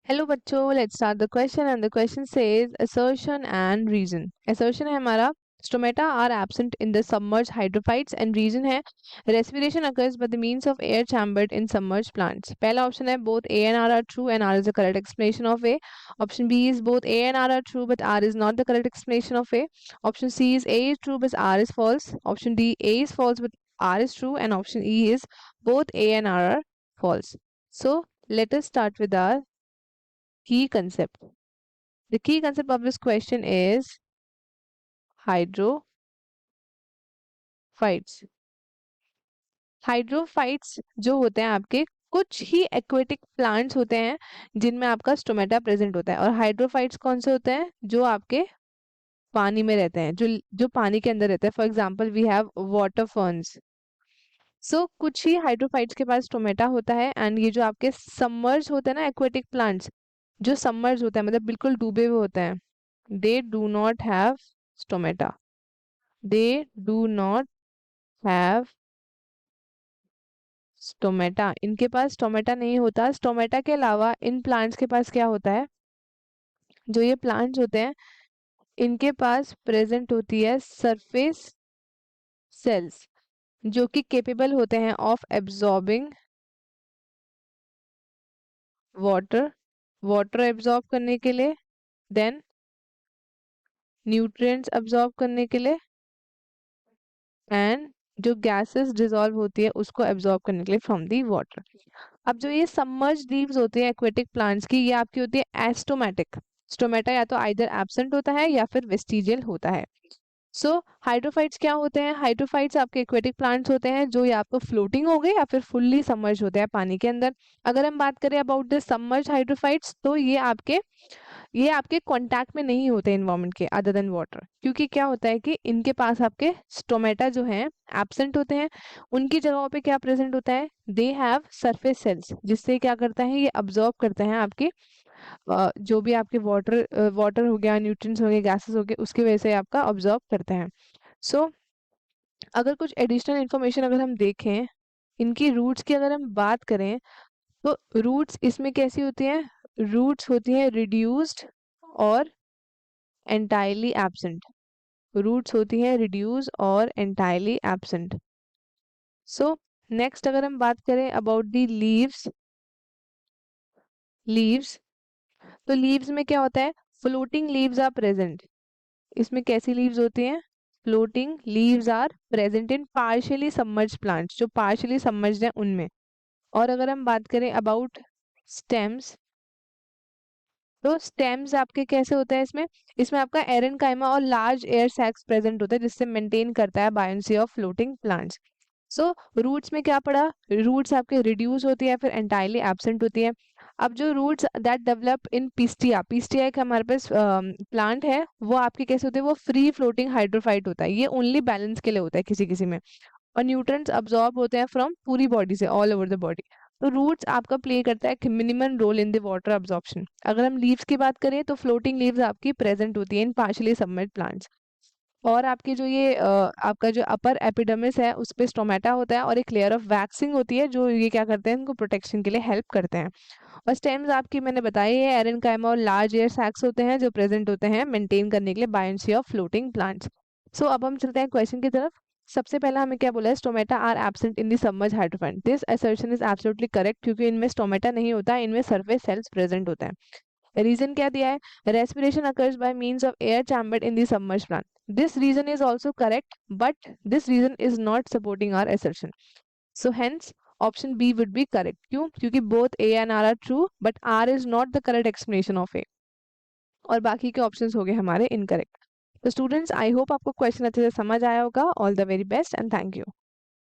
Hello बच्चों, let's start the question and the question says assertion and reason. assertion है हमारा stomata are absent in the submerged hydrophytes and reason है respiration occurs by the means of air chambered in submerged plants. पहला option है both A and R are true and R is the correct explanation of A. Option B is both A and R are true but R is not the correct explanation of A. Option C is A is true but R is false. Option D, A is false but R is true, and option E is both A and R are false. So let us start with our key concept. The key concept of this question is hydrophytes. Hydrophytes जो होते हैं आपके कुछ ही aquatic plants होते हैं जिनमें आपका stomata present होता है। और हाइड्रोफाइट्स कौन से होते हैं? जो आपके पानी में रहते हैं, जो जो पानी के अंदर रहते हैं। For example we have water ferns. So कुछ ही हाइड्रोफाइट्स के पास स्टोमेटा होता है। एंड ये जो आपके सबमर्ज होते हैं ना, एक्वेटिक प्लांट्स जो सबमर्ज होता है मतलब बिल्कुल डूबे हुए होते हैं, they do not have stomata. They do not have stomata. इनके पास स्टोमेटा नहीं होता। स्टोमेटा के अलावा इन प्लांट्स के पास क्या होता है? जो ये प्लांट्स होते हैं इनके पास प्रेजेंट होती है सरफेस सेल्स जो कि केपेबल होते हैं of absorbing water, water absorb करने के लिए, देन न्यूट्रिएंट्स एब्जॉर्ब करने के लिए, एंड जो गैसेस डिसॉल्व होती है उसको एब्जॉर्ब करने के लिए फ्रॉम दी वाटर। अब जो ये सबमर्ज लीव्स होती है एक्वेटिक प्लांट्स की, ये आपकी होती है एस्टोमेटिक। स्टोमेटा या तो आइदर एब्सेंट होता है या फिर वेस्टिजियल होता है। सो हाइड्रोफाइट्स क्या होते हैं? हाइड्रोफाइट्स आपके एक्वेटिक प्लांट्स होते हैं जो या आपको फ्लोटिंग हो गए या फिर फुल्ली सबमर्ज होते हैं पानी के अंदर। अगर हम बात करें अबाउट द सबमर्ज हाइड्रोफाइट्स, तो ये आपके कांटेक्ट में नहीं होते एनवायरनमेंट के अदर देन वाटर, क्योंकि क्या होता है कि इनके पास आपके स्टोमेटा जो हैं एब्सेंट होते हैं। उनकी जगहों पे क्या प्रेजेंट होता है? दे हैव सरफेस सेल्स, जिससे क्या करता है ये अब्जॉर्ब करते हैं आपकी जो भी आपके वाटर वाटर हो गया, न्यूट्रिएंट्स हो गए, गैसेस हो गए, उसकी वजह से आपका अब्जॉर्ब करते हैं। सो अगर कुछ एडिशनल इन्फॉर्मेशन अगर हम देखें, इनकी रूट्स की अगर हम बात करें, तो रूट्स इसमें कैसी होती हैं? रूट्स होती हैं रिड्यूस्ड और एंटायरली एब्सेंट। रूट्स होती हैं रिड्यूस और एंटायरली एब्सेंट। सो नेक्स्ट अगर हम बात करें अबाउट दी लीव्स, लीव्स तो लीव्स में क्या होता है? Floating leaves are present. इसमें कैसी लीव्स होती हैं? Floating leaves are present in partially submerged plants, जो पार्शियली सबमर्ज्ड हैं उनमें। और अगर हम बात करें अबाउट स्टेम्स, तो स्टेम्स आपके कैसे होते हैं? इसमें इसमें आपका एरेनकाइमा और लार्ज एयर सैक्स प्रेजेंट होता है, जिससे मेंटेन करता है buoyancy of floating plants. So roots में क्या पड़ा? रूट्स आपके रिड्यूस होती है फिर एंटायरली एब्सेंट होती है। अब जो roots that develop in Pistia, Pistia एक हमारे पास प्लांट है, वो आपके कैसे होते हैं? वो फ्री फ्लोटिंग हाइड्रोफाइट होता है। ये ओनली बैलेंस के लिए होता है किसी किसी में। और न्यूट्रिएंट्स अब्सॉर्ब होते हैं फ्रॉम पूरी बॉडी से, ऑल ओवर द बॉडी। तो रूट्स आपका प्ले करता है minimum role in the water absorption. अगर हम लीव्स की बात करें तो फ्लोटिंग लीव्स आपकी प्रेजेंट होती है इन पार्शियली सबमर्ज्ड प्लांट्स। और आपकी जो ये आपका जो अपर एपिडर्मिस है उस पे स्टोमेटा होता है और एक लेयर ऑफ वैक्सिंग होती है जो ये क्या करते हैं? इनको प्रोटेक्शन के लिए हेल्प करते हैं। और स्टेम्स आपकी मैंने बताई है एरेनकाइमा और लार्ज एयर सैक्स होते हैं जो प्रेजेंट होते हैं मेंटेन करने के लिए बायोन्सी ऑफ फ्लोटिंग प्लांट्स। सो अब हम चलते हैं क्वेश्चन की तरफ। सबसे पहला हमें क्या बोला है? Stomata are absent in the submerged hydrophyte. This assertion is absolutely correct, क्योंकि इनमें स्टोमेटा नहीं होता, इनमें सरफेस सेल्स प्रेजेंट होता है। रीजन क्या दिया है? Respiration occurs by means of air chambered in the submerged plant. This reason is also correct, but this reason is not supporting our assertion. So hence option B would be correct. क्यों? क्योंकि both A and R true but R is not the correct explanation of A, और बाकी के options हो गए हमारे incorrect. तो students, I hope आपको क्वेश्चन अच्छे से समझ आया होगा। All the very best and thank you.